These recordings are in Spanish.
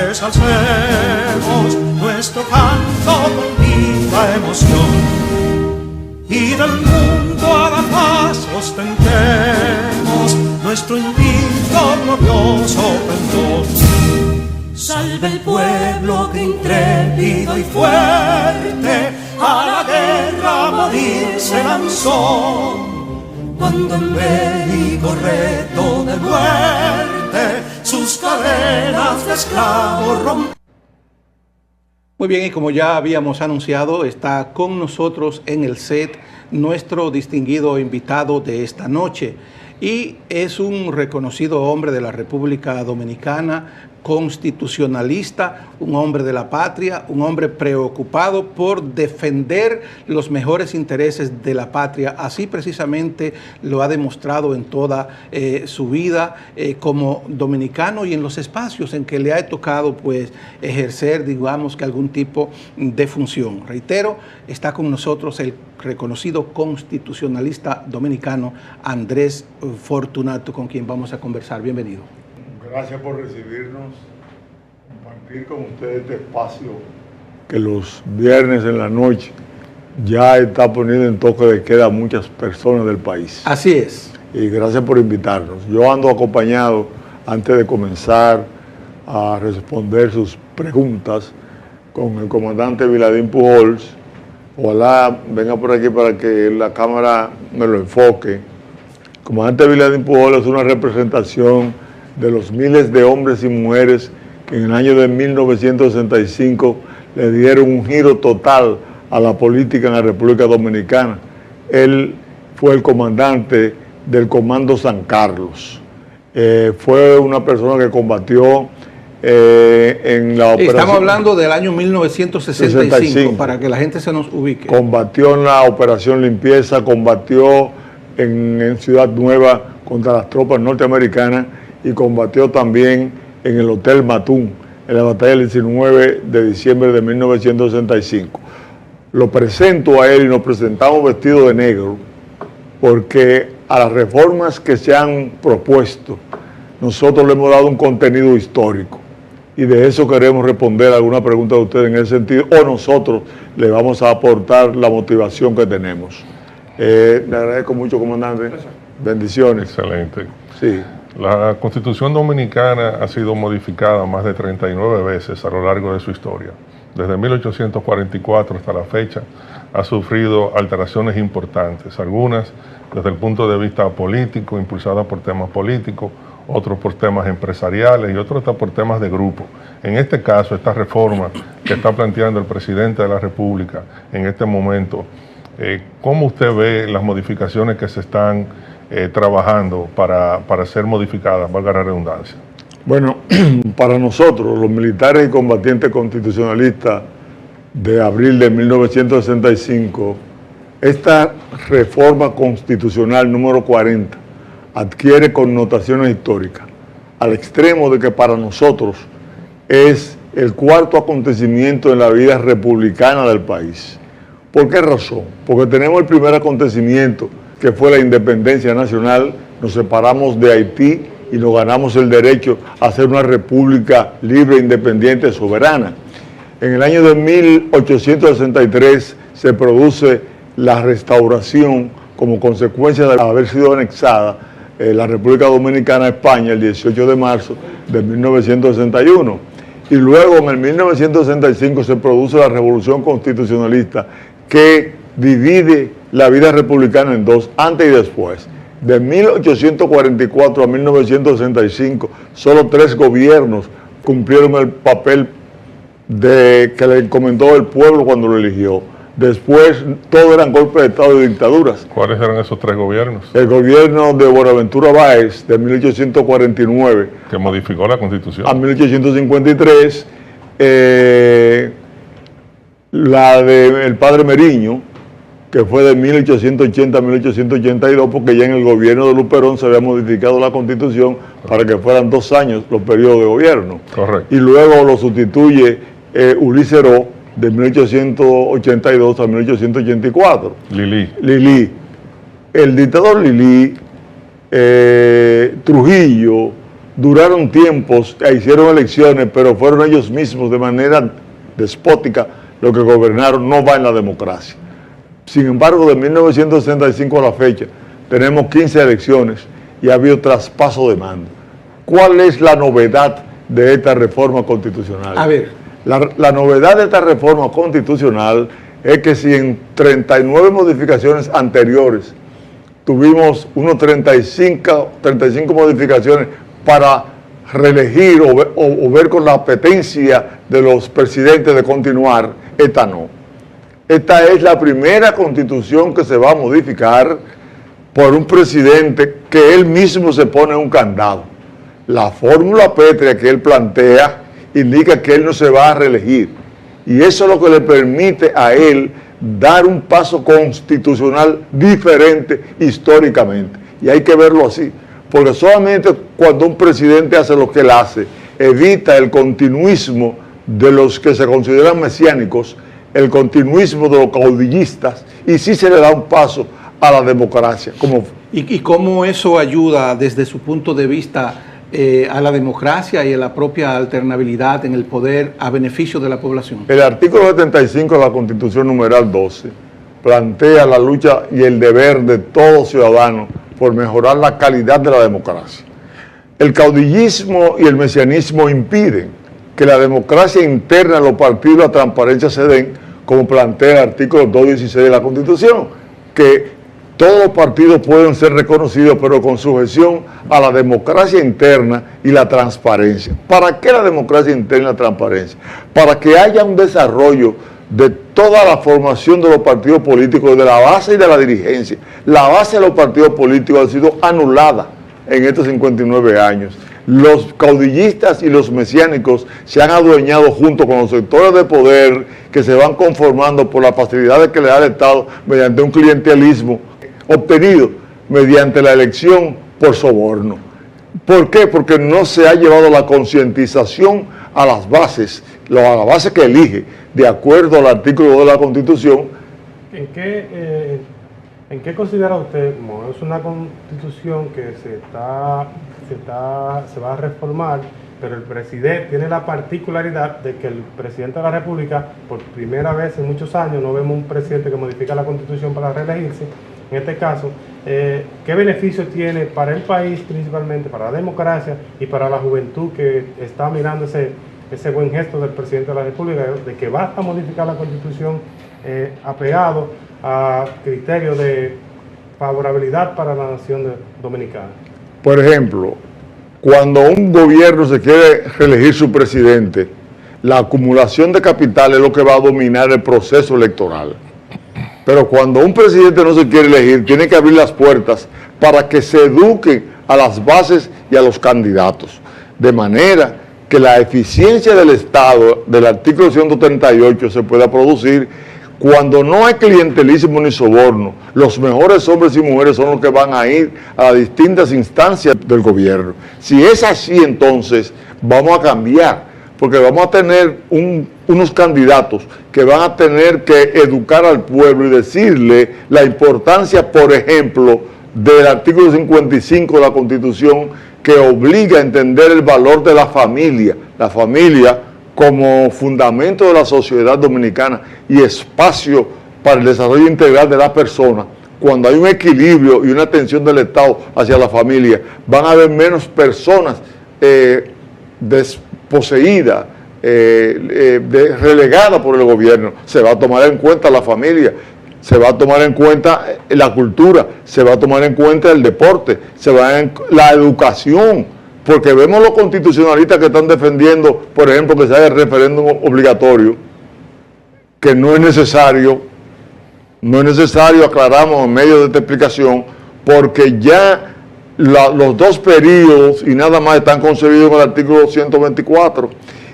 fuertes alcemos nuestro canto con viva emoción, y del mundo a la paz ostentemos nuestro invicto glorioso pendón. Salve el pueblo que intrépido y fuerte a la guerra a morir se lanzó, cuando en bélico reto de muerte sus cadenas de esclavos rompió. Muy bien, y como ya habíamos anunciado, está con nosotros en el set nuestro distinguido invitado de esta noche, y es un reconocido hombre de la República Dominicana, constitucionalista, un hombre de la patria, un hombre preocupado por defender los mejores intereses de la patria. Así precisamente lo ha demostrado en toda su vida como dominicano y en los espacios en que le ha tocado pues ejercer, digamos, que algún tipo de función. Reitero, está con nosotros el reconocido constitucionalista dominicano Andrés Fortunato, con quien vamos a conversar. Bienvenido. Gracias por recibirnos, compartir con ustedes este espacio que los viernes en la noche ya está poniendo en toque de queda a muchas personas del país. Así es. Y gracias por invitarnos. Yo ando acompañado, antes de comenzar a responder sus preguntas, con el comandante Viladín Pujols. Ojalá venga por aquí para que la cámara me lo enfoque. El comandante Viladín Pujols es una representación de los miles de hombres y mujeres que en el año de 1965 le dieron un giro total a la política en la República Dominicana. Él fue el comandante del Comando San Carlos. Fue una persona que combatió en la operación... Estamos hablando del año 1965, para que la gente se nos ubique. Combatió en la Operación Limpieza, combatió en Ciudad Nueva contra las tropas norteamericanas, y combatió también en el Hotel Matún, en la batalla del 19 de diciembre de 1965. Lo presento a él y nos presentamos vestidos de negro porque a las reformas que se han propuesto nosotros le hemos dado un contenido histórico, y de eso queremos responder a alguna pregunta de ustedes en ese sentido, o nosotros le vamos a aportar la motivación que tenemos. Le agradezco mucho, comandante. Bendiciones. Excelente. Sí. La Constitución Dominicana ha sido modificada más de 39 veces a lo largo de su historia. Desde 1844 hasta la fecha ha sufrido alteraciones importantes, algunas desde el punto de vista político, impulsadas por temas políticos, otros por temas empresariales y otros hasta por temas de grupo. En este caso, esta reforma que está planteando el presidente de la República en este momento, ¿cómo usted ve las modificaciones que se están trabajando para ser modificadas, valga la redundancia? Bueno, para nosotros, los militares y combatientes constitucionalistas de abril de 1965, esta reforma constitucional número 40 adquiere connotaciones históricas, al extremo de que para nosotros es el cuarto acontecimiento en la vida republicana del país. ¿Por qué razón? Porque tenemos el primer acontecimiento, que fue la independencia nacional. Nos separamos de Haití y nos ganamos el derecho a ser una república libre, independiente, soberana. En el año de 1863 se produce la restauración como consecuencia de haber sido anexada la República Dominicana a España el 18 de marzo de 1961. Y luego en el 1965 se produce la Revolución Constitucionalista, que divide la vida republicana en dos, antes y después. De 1844 a 1965, solo 3 gobiernos cumplieron el papel que le encomendó el pueblo cuando lo eligió. Después, todo eran golpes de Estado y dictaduras. ¿Cuáles eran esos 3 gobiernos? El gobierno de Buenaventura Báez, de 1849. Que modificó la Constitución. A 1853. La del padre Meriño, que fue de 1880 a 1882, porque ya en el gobierno de Luperón se había modificado la Constitución para que fueran 2 años los periodos de gobierno. Correcto. Y luego lo sustituye Ulises Heró, de 1882 a 1884. Lili. El dictador Lili, Trujillo, duraron tiempos e hicieron elecciones, pero fueron ellos mismos de manera despótica los que gobernaron, no va en la democracia. Sin embargo, de 1965 a la fecha, tenemos 15 elecciones y ha habido traspaso de mando. ¿Cuál es la novedad de esta reforma constitucional? A ver. La novedad de esta reforma constitucional es que si en 39 modificaciones anteriores tuvimos unos 35 modificaciones para reelegir o ver con la apetencia de los presidentes de continuar, esta no. Esta es la primera constitución que se va a modificar por un presidente que él mismo se pone un candado. La fórmula pétrea que él plantea indica que él no se va a reelegir. Y eso es lo que le permite a él dar un paso constitucional diferente históricamente. Y hay que verlo así. Porque solamente cuando un presidente hace lo que él hace, evita el continuismo de los que se consideran mesiánicos, el continuismo de los caudillistas, y sí se le da un paso a la democracia. ¿Y cómo eso ayuda desde su punto de vista a la democracia y a la propia alternabilidad en el poder a beneficio de la población? El artículo 75 de la Constitución numeral 12 plantea la lucha y el deber de todo ciudadano por mejorar la calidad de la democracia. El caudillismo y el mesianismo impiden que la democracia interna de los partidos y la transparencia se den, como plantea el artículo 216 de la Constitución, que todos los partidos pueden ser reconocidos, pero con sujeción a la democracia interna y la transparencia. ¿Para qué la democracia interna y la transparencia? Para que haya un desarrollo de toda la formación de los partidos políticos, de la base y de la dirigencia. La base de los partidos políticos ha sido anulada en estos 59 años. Los caudillistas y los mesiánicos se han adueñado junto con los sectores de poder que se van conformando por las facilidades que le da el Estado mediante un clientelismo obtenido mediante la elección por soborno. ¿Por qué? Porque no se ha llevado la concientización a las bases, a la base que elige, de acuerdo al artículo 2 de la Constitución. ¿En qué considera usted, como es una constitución que se va a reformar, pero el presidente tiene la particularidad de que el presidente de la República, por primera vez en muchos años, no vemos un presidente que modifica la constitución para reelegirse? En este caso, ¿qué beneficios tiene para el país, principalmente para la democracia y para la juventud que está mirando ese buen gesto del presidente de la República, de que va a modificar la constitución apegado a criterios de favorabilidad para la nación dominicana? Por ejemplo, cuando un gobierno se quiere reelegir su presidente, la acumulación de capital es lo que va a dominar el proceso electoral. Pero cuando un presidente no se quiere elegir, tiene que abrir las puertas para que se eduquen a las bases y a los candidatos. De manera que la eficiencia del Estado, del artículo 138, se pueda producir cuando no hay clientelismo ni soborno. Los mejores hombres y mujeres son los que van a ir a las distintas instancias del gobierno. Si es así, entonces vamos a cambiar, porque vamos a tener unos candidatos que van a tener que educar al pueblo y decirle la importancia, por ejemplo, del artículo 55 de la Constitución, que obliga a entender el valor de la familia como fundamento de la sociedad dominicana y espacio para el desarrollo integral de la persona. Cuando hay un equilibrio y una atención del Estado hacia la familia, van a haber menos personas desposeídas, relegadas por el gobierno. Se va a tomar en cuenta la familia, se va a tomar en cuenta la cultura, se va a tomar en cuenta el deporte, la educación, porque vemos los constitucionalistas que están defendiendo, por ejemplo, que se haga el referéndum obligatorio, que no es necesario, aclaramos en medio de esta explicación, porque ya los dos periodos y nada más están concebidos en el artículo 124,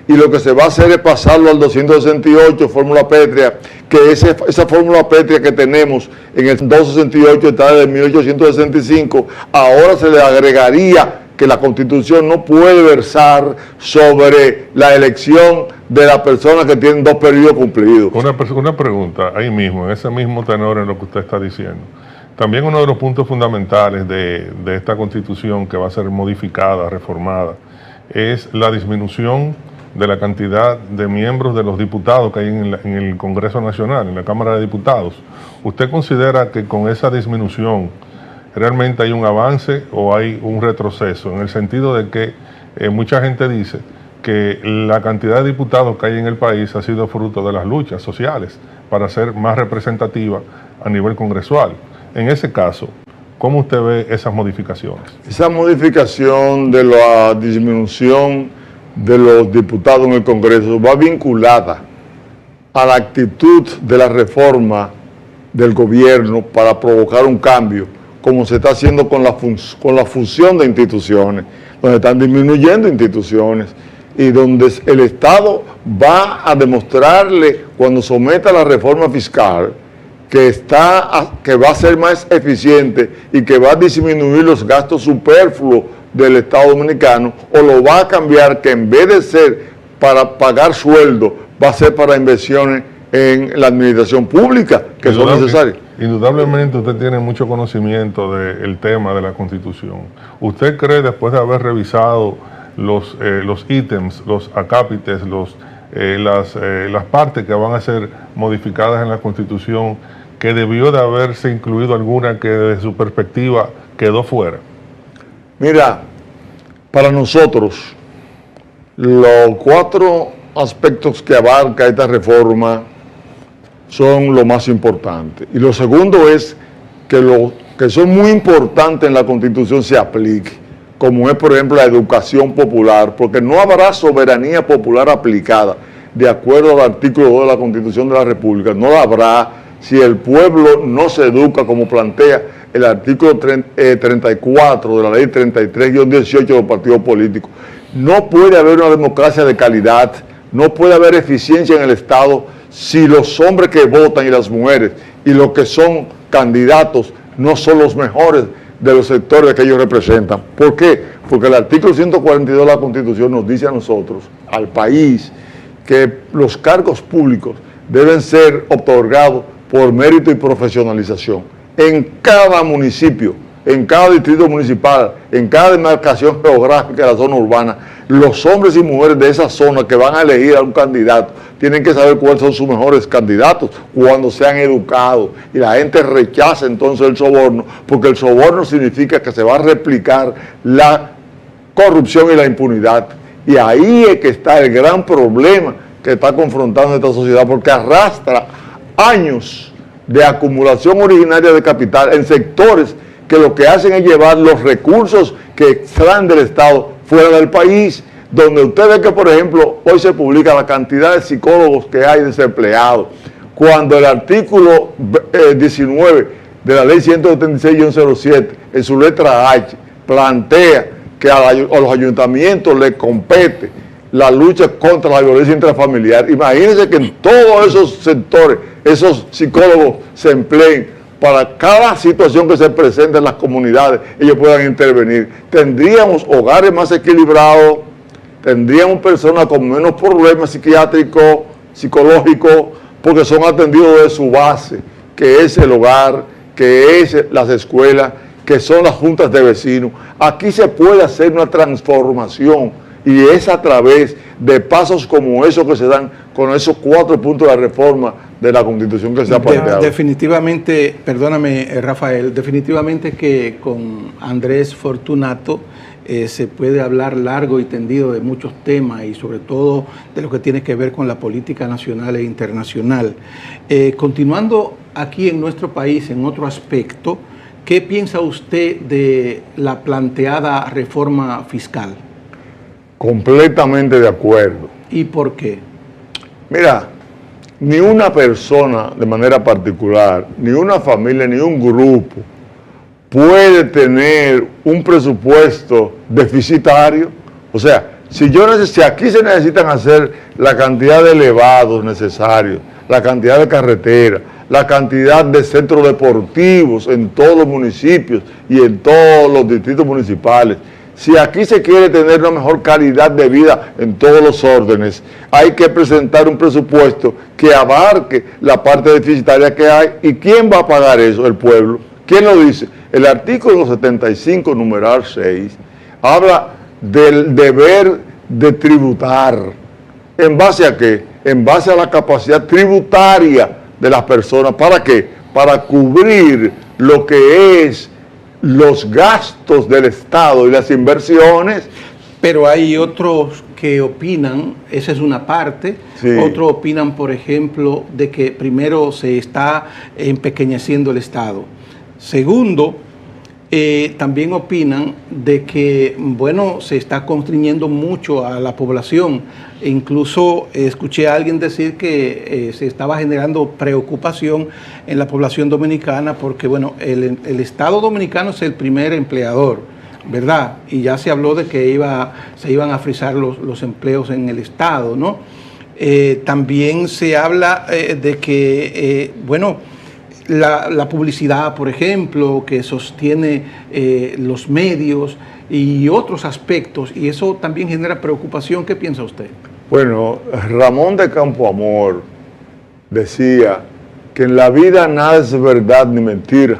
y lo que se va a hacer es pasarlo al 268, fórmula pétrea, que esa fórmula pétrea que tenemos en el 268 está desde 1865, ahora se le agregaría que la Constitución no puede versar sobre la elección de las personas que tienen 2 periodos cumplidos. Una pregunta, ahí mismo, en ese mismo tenor en lo que usted está diciendo. También uno de los puntos fundamentales de esta Constitución que va a ser modificada, reformada, es la disminución de la cantidad de miembros de los diputados que hay en el Congreso Nacional, en la Cámara de Diputados. ¿Usted considera que con esa disminución realmente hay un avance o hay un retroceso? En el sentido de que mucha gente dice que la cantidad de diputados que hay en el país ha sido fruto de las luchas sociales para ser más representativa a nivel congresual. En ese caso, ¿cómo usted ve esas modificaciones? Esa modificación de la disminución de los diputados en el Congreso va vinculada a la actitud de la reforma del gobierno para provocar un cambio, como se está haciendo con la fusión de instituciones, donde están disminuyendo instituciones y donde el Estado va a demostrarle, cuando someta la reforma fiscal, que va a ser más eficiente y que va a disminuir los gastos superfluos del Estado Dominicano, o lo va a cambiar, que en vez de ser para pagar sueldo, va a ser para inversiones en la administración pública, que son necesarias. Indudablemente usted tiene mucho conocimiento del tema de la Constitución. ¿Usted cree, después de haber revisado los ítems, los acápites, las partes que van a ser modificadas en la Constitución, que debió de haberse incluido alguna que desde su perspectiva quedó fuera? Mira, para nosotros, los 4 aspectos que abarca esta reforma son lo más importante. Y lo segundo es que lo que son muy importantes en la Constitución se aplique, como es, por ejemplo, la educación popular, porque no habrá soberanía popular aplicada de acuerdo al artículo 2 de la Constitución de la República. No la habrá si el pueblo no se educa, como plantea el artículo 34 de la ley 33-18 de los partidos políticos. No puede haber una democracia de calidad, no puede haber eficiencia en el Estado si los hombres que votan y las mujeres y los que son candidatos no son los mejores de los sectores que ellos representan. ¿Por qué? Porque el artículo 142 de la Constitución nos dice a nosotros, al país, que los cargos públicos deben ser otorgados por mérito y profesionalización. En cada municipio, en cada distrito municipal, en cada demarcación geográfica de la zona urbana, los hombres y mujeres de esa zona que van a elegir a un candidato tienen que saber cuáles son sus mejores candidatos cuando sean educados, y la gente rechaza entonces el soborno, porque el soborno significa que se va a replicar la corrupción y la impunidad. Y ahí es que está el gran problema que está confrontando esta sociedad, porque arrastra años de acumulación originaria de capital en sectores que lo que hacen es llevar los recursos que extraen del Estado fuera del país, donde usted ve que, por ejemplo, hoy se publica la cantidad de psicólogos que hay desempleados, cuando el artículo 19 de la ley 176-07, en su letra H, plantea que a los ayuntamientos les compete la lucha contra la violencia intrafamiliar. Imagínense que en todos esos sectores, esos psicólogos se empleen para cada situación que se presente en las comunidades, ellos puedan intervenir. Tendríamos hogares más equilibrados, tendríamos personas con menos problemas psiquiátricos, psicológicos, porque son atendidos de su base, que es el hogar, que es las escuelas, que son las juntas de vecinos. Aquí se puede hacer una transformación, y es a través de pasos como esos que se dan con esos 4 puntos de la reforma de la Constitución que se ha planteado. Definitivamente, perdóname Rafael, definitivamente que con Andrés Fortunato se puede hablar largo y tendido de muchos temas, y sobre todo de lo que tiene que ver con la política nacional e internacional. Continuando aquí en nuestro país, en otro aspecto, ¿qué piensa usted de la planteada reforma fiscal? Completamente de acuerdo. ¿Y por qué? Mira, ni una persona de manera particular, ni una familia, ni un grupo puede tener un presupuesto deficitario. O sea, si aquí se necesitan hacer la cantidad de elevados necesarios, la cantidad de carreteras, la cantidad de centros deportivos en todos los municipios y en todos los distritos municipales, si aquí se quiere tener una mejor calidad de vida en todos los órdenes, hay que presentar un presupuesto que abarque la parte deficitaria que hay. ¿Y quién va a pagar eso? El pueblo. ¿Quién lo dice? El artículo 75, numeral 6, habla del deber de tributar. ¿En base a qué? En base a la capacidad tributaria de las personas. ¿Para qué? Para cubrir lo que es los gastos del Estado y las inversiones. Pero hay otros que opinan, esa es una parte, Sí. Otros opinan, por ejemplo, de que primero se está empequeñeciendo el Estado. Segundo, también opinan de que, bueno, se está constriñendo mucho a la población. E incluso escuché a alguien decir que se estaba generando preocupación en la población dominicana porque, bueno, el Estado dominicano es el primer empleador, ¿verdad? Y ya se habló de que se iban a frizar los empleos en el Estado, ¿no? También se habla de que, bueno, la publicidad, por ejemplo, que sostiene los medios y otros aspectos, y eso también genera preocupación. ¿Qué piensa usted? Bueno, Ramón de Campoamor decía que en la vida nada es verdad ni mentira,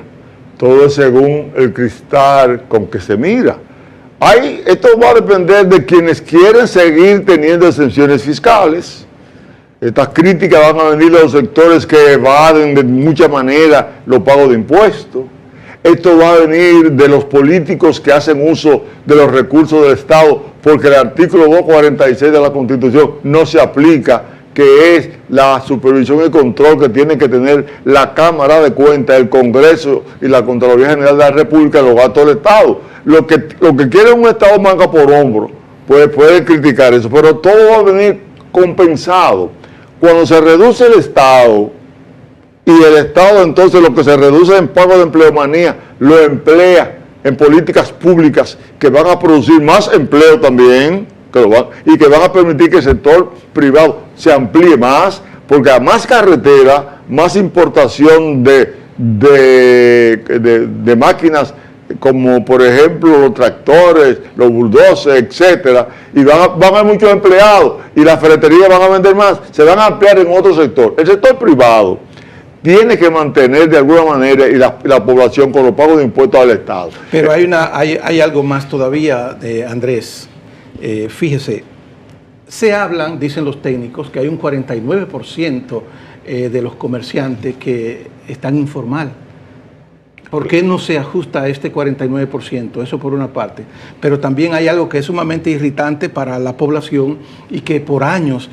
todo es según el cristal con que se mira. Esto va a depender de quienes quieren seguir teniendo exenciones fiscales. Estas críticas van a venir de los sectores que evaden de mucha manera los pagos de impuestos. Esto va a venir de los políticos que hacen uso de los recursos del Estado, porque el artículo 246 de la Constitución no se aplica, que es la supervisión y control que tiene que tener la Cámara de Cuentas, el Congreso y la Contraloría General de la República de los gastos del Estado. Lo que quiere un Estado manga por hombro, pues puede criticar eso, pero todo va a venir compensado. Cuando se reduce el Estado, y el Estado entonces lo que se reduce en pago de empleomanía, lo emplea en políticas públicas que van a producir más empleo también, y que van a permitir que el sector privado se amplíe más, porque a más carretera, más importación de máquinas, como por ejemplo los tractores, los bulldozers, etcétera, y van a haber muchos empleados, y las ferreterías van a vender más, se van a ampliar en otro sector. El sector privado tiene que mantener de alguna manera y la población con los pagos de impuestos al Estado. Pero hay algo más todavía, Andrés. Fíjese, se hablan, dicen los técnicos, que hay un 49% de los comerciantes que están informal. ¿Por qué no se ajusta a este 49%? Eso por una parte. Pero también hay algo que es sumamente irritante para la población y que por años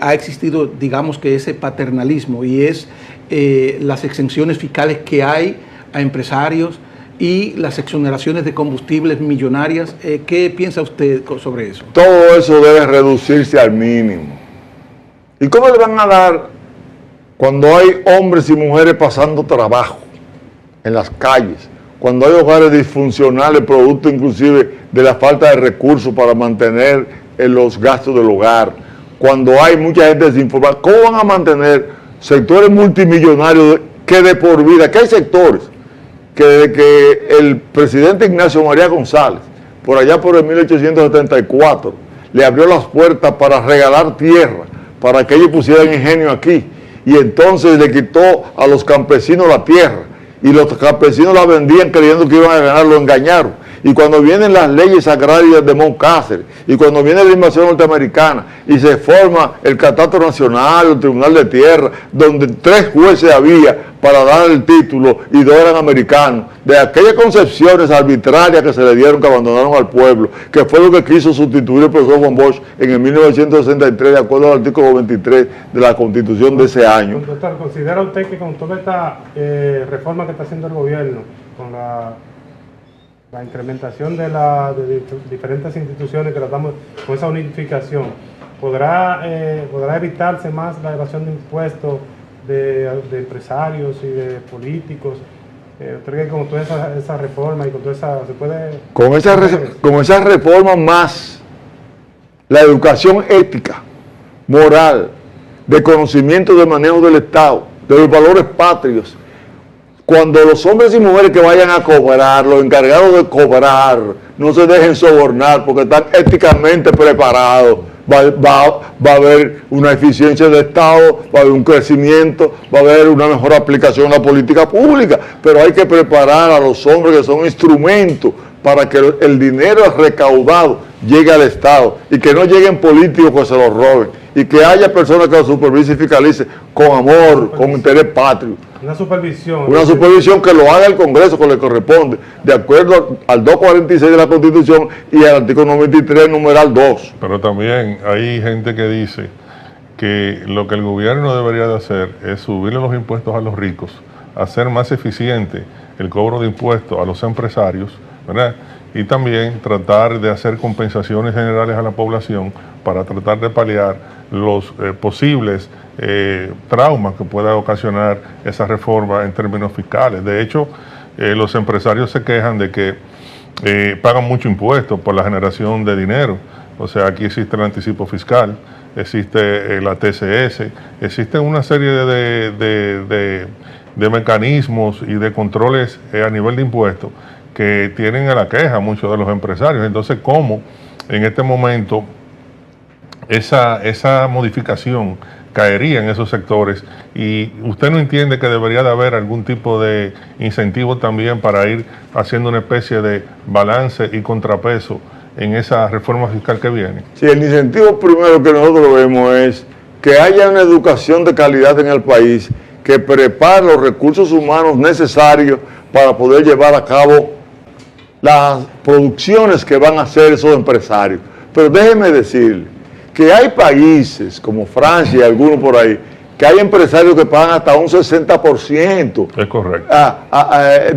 ha existido, digamos que ese paternalismo, y es las exenciones fiscales que hay a empresarios y las exoneraciones de combustibles millonarias. ¿Qué piensa usted sobre eso? Todo eso debe reducirse al mínimo. ¿Y cómo le van a dar cuando hay hombres y mujeres pasando trabajo en las calles, cuando hay hogares disfuncionales, producto inclusive de la falta de recursos para mantener los gastos del hogar, cuando hay mucha gente desinformada? ¿Cómo van a mantener sectores multimillonarios que de por vida, que hay sectores que desde que el presidente Ignacio María González, por allá por el 1874, le abrió las puertas para regalar tierra, para que ellos pusieran ingenio aquí, y entonces le quitó a los campesinos la tierra, y los campesinos la vendían creyendo que iban a ganar, lo engañaron. Y cuando vienen las leyes agrarias de Moncáceres, y cuando viene la invasión norteamericana, y se forma el Catastro Nacional, el Tribunal de Tierra, donde 3 jueces había para dar el título y 2 eran americanos, de aquellas concepciones arbitrarias que se le dieron, que abandonaron al pueblo, que fue lo que quiso sustituir el profesor Juan Bosch en el 1963, de acuerdo al artículo 23 de la Constitución de ese año. Doctor, ¿considera usted que con toda esta reforma que está haciendo el gobierno, con la incrementación de diferentes instituciones que tratamos con esa unificación, podrá evitarse más la evasión de impuestos de empresarios y de políticos? ¿Usted cree que con toda esa reforma y con toda esa se puede...? Con esa reforma más la educación ética, moral, de conocimiento del manejo del Estado, de los valores patrios. Cuando los hombres y mujeres que vayan a cobrar, los encargados de cobrar, no se dejen sobornar porque están éticamente preparados va a haber una eficiencia del Estado, va a haber un crecimiento, va a haber una mejor aplicación de la política pública, pero hay que preparar a los hombres que son instrumentos para que el dinero recaudado llegue al Estado y que no lleguen políticos que se lo roben y que haya personas que lo supervisen y fiscalicen con amor, con interés patrio. Una supervisión. Una supervisión que lo haga el Congreso, que le corresponde, de acuerdo al 246 de la Constitución y al artículo 93, numeral 2. Pero también hay gente que dice que lo que el gobierno debería de hacer es subirle los impuestos a los ricos, hacer más eficiente el cobro de impuestos a los empresarios, ¿verdad? Y también tratar de hacer compensaciones generales a la población para tratar de paliar los posibles traumas que pueda ocasionar esa reforma en términos fiscales. De hecho, los empresarios se quejan de que pagan mucho impuesto por la generación de dinero. O sea, aquí existe el anticipo fiscal, existe la TCS, existe una serie de mecanismos y de controles a nivel de impuestos que tienen a la queja muchos de los empresarios. Entonces, ¿cómo en este momento esa modificación caería en esos sectores? Y usted no entiende que debería de haber algún tipo de incentivo también para ir haciendo una especie de balance y contrapeso en esa reforma fiscal que viene. Sí, el incentivo primero que nosotros vemos es que haya una educación de calidad en el país que prepare los recursos humanos necesarios para poder llevar a cabo las producciones que van a hacer esos empresarios. Pero déjeme decirle que hay países como Francia y algunos por ahí, que hay empresarios que pagan hasta un 60%. Es correcto.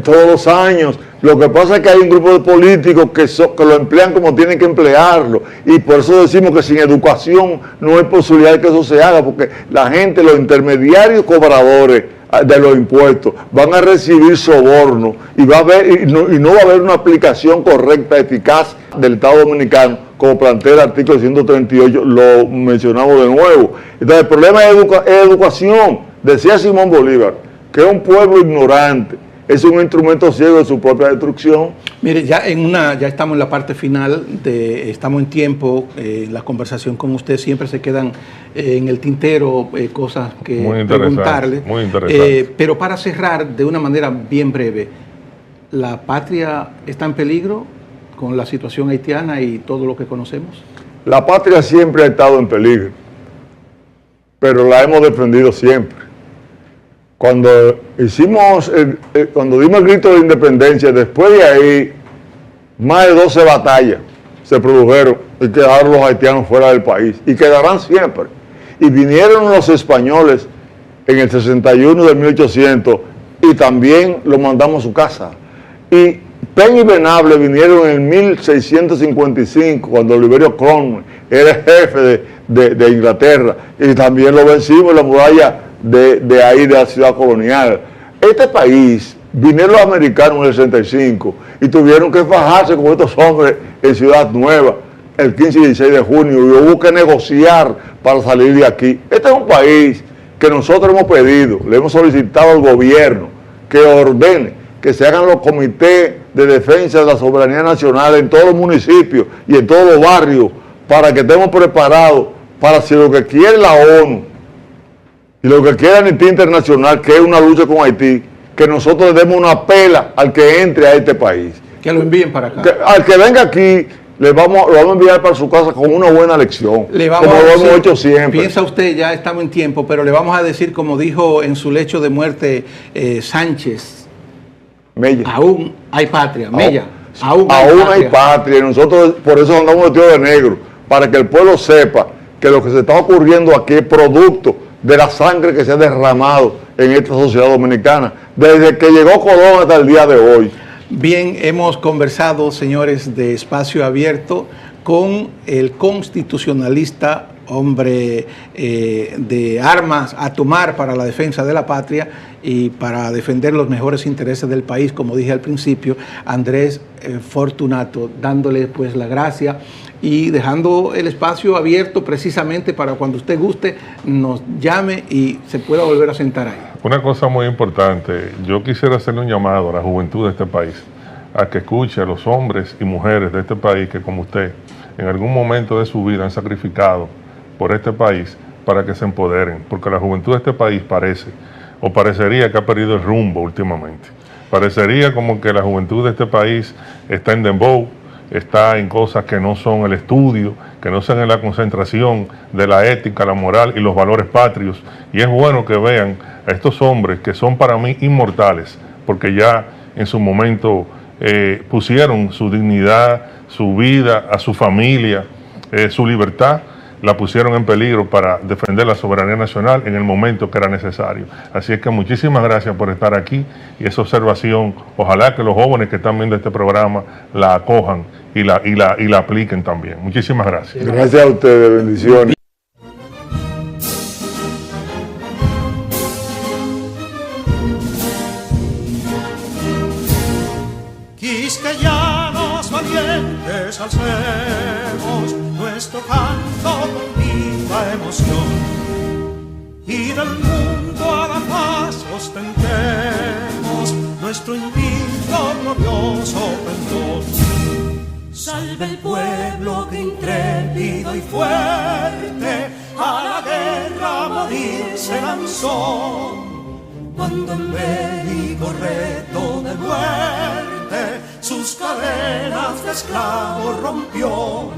Todos los años. Lo que pasa es que hay un grupo de políticos que lo emplean como tienen que emplearlo. Y por eso decimos que sin educación no hay posibilidad de que eso se haga, porque la gente, los intermediarios cobradores de los impuestos, van a recibir soborno y no va a haber una aplicación correcta, eficaz del Estado Dominicano, como plantea el artículo 138, lo mencionamos de nuevo. Entonces, el problema es educación. Decía Simón Bolívar, que un pueblo ignorante es un instrumento ciego de su propia destrucción. Mire, ya estamos en la parte final, estamos en tiempo, la conversación con usted siempre se quedan en el tintero cosas que preguntarle. Muy interesante. Pero para cerrar de una manera bien breve, ¿la patria está en peligro con la situación haitiana y todo lo que conocemos? La patria siempre ha estado en peligro, pero la hemos defendido siempre. Cuando dimos el grito de independencia, después de ahí, más de 12 batallas se produjeron y quedaron los haitianos fuera del país. Y quedarán siempre. Y vinieron los españoles en el 61 de 1800 y también los mandamos a su casa. Y Peña y Venable vinieron en el 1655, cuando Oliverio Cromwell era jefe de Inglaterra. Y también lo vencimos en la muralla de ahí, de la ciudad colonial. Este país, vinieron los americanos en el 65 y tuvieron que fajarse con estos hombres en Ciudad Nueva el 15 y 16 de junio y hubo que negociar para salir de aquí. Este es un país que nosotros hemos pedido, le hemos solicitado al gobierno que ordene que se hagan los comités de defensa de la soberanía nacional en todos los municipios y en todos los barrios para que estemos preparados para si lo que quiere la ONU y lo que quiere Amnistía Internacional, que es una lucha con Haití, que nosotros le demos una pela al que entre a este país. Que lo envíen para acá. Al que venga aquí, lo vamos a enviar para su casa con una buena lección, como lo hemos hecho siempre. Piensa usted, ya estamos en tiempo, pero le vamos a decir, como dijo en su lecho de muerte Sánchez, Mella. Aún hay patria, Mella. Aún hay patria. Y nosotros por eso andamos vestidos de negro, para que el pueblo sepa que lo que se está ocurriendo aquí es producto de la sangre que se ha derramado en esta sociedad dominicana, desde que llegó Colón hasta el día de hoy. Bien, hemos conversado, señores de Espacio Abierto, con el constitucionalista, hombre de armas a tomar para la defensa de la patria y para defender los mejores intereses del país, como dije al principio, Andrés Fortunato, dándole pues la gracia y dejando el espacio abierto precisamente para cuando usted guste nos llame y se pueda volver a sentar ahí. Una cosa muy importante, yo quisiera hacerle un llamado a la juventud de este país, a que escuche a los hombres y mujeres de este país que como usted en algún momento de su vida han sacrificado por este país para que se empoderen, porque la juventud de este país parecería que ha perdido el rumbo últimamente. Parecería como que la juventud de este país está en dembow, está en cosas que no son el estudio, que no son en la concentración de la ética, la moral y los valores patrios. Y es bueno que vean a estos hombres que son para mí inmortales, porque ya en su momento pusieron su dignidad, su vida, a su familia, su libertad, la pusieron en peligro para defender la soberanía nacional en el momento que era necesario. Así es que muchísimas gracias por estar aquí, y esa observación, ojalá que los jóvenes que están viendo este programa la acojan y la apliquen también. Muchísimas gracias. Gracias a ustedes, bendiciones. Quisqueyanos valientes alcemos nuestro canto con viva emoción, y del mundo a la paz ostentemos nuestro invicto glorioso pendón. Salve el pueblo que intrépido y fuerte a la guerra a morir se lanzó, cuando en bélico reto de muerte sus cadenas de esclavos rompió.